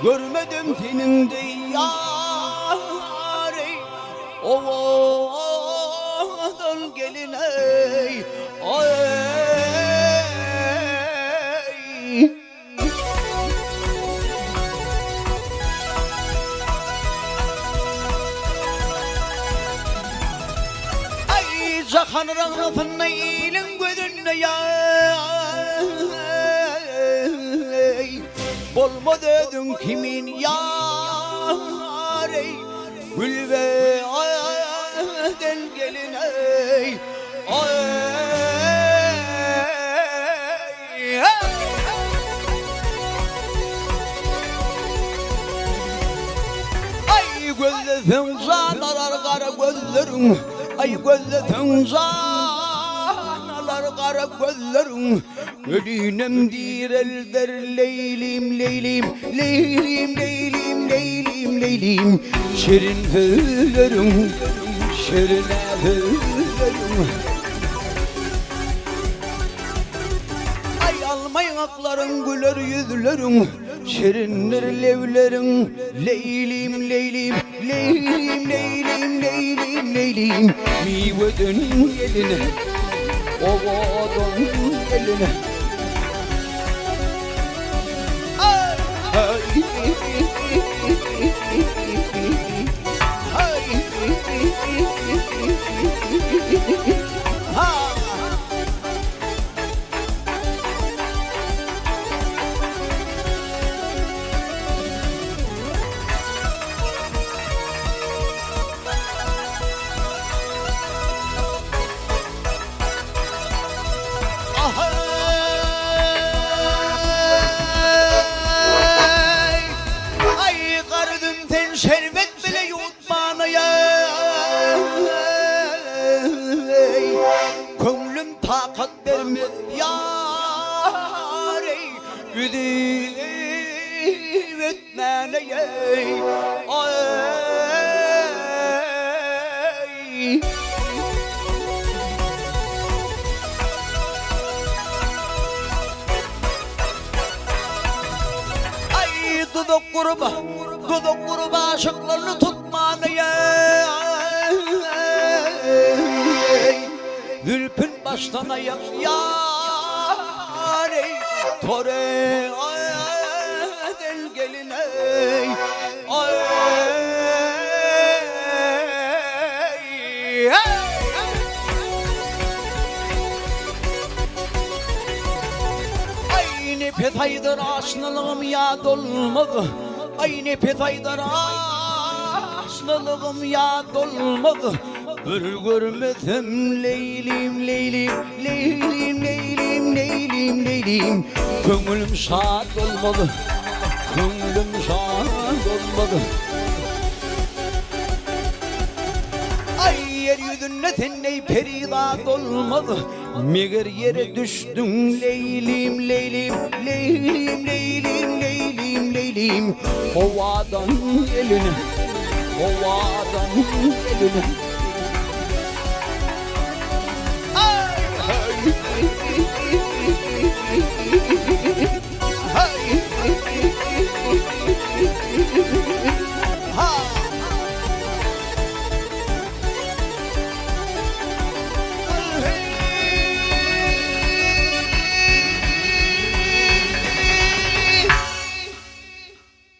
Görmedim senin de yâri ovadan gelin ey ay zahan rağfın eylin gözünle ya olma dedin kimin yâri Gülbe ayden gelin ey ay gözletin zanalar kara gözlerin ay gözletin zanalar kara gözlerin ölünem direlder leylim leylim leylim leylim leylim leylim şirin hüllerim şirin hüllerim ay almayın akların güler yüzlerin şirinler levlerin leylim leylim leylim leylim leylim leylim meyvenin eline ovadan eline şerbet bile yutmana ya Gönlüm takat vermez yâri Yüdüğüm etmene ya ay dudak gruba Dudak gruba aşıklarını tutmanı ya Ülpün baştan ayak yâri Tore del gelin ey ay ne petaydır aşnalığım ya dolmadı ay ne petaydır aşnalığım ya dolmadı bir görmedim leylim leylim leylim leylim leylim leylim Gönlüm şad olmalı Gönlüm şad olmalı ay yeryüzünde senney peridat olmalı meğer yere düştüm leylim leylim leylim leylim leylim leylim Ovadan eline Ovadan eline Hey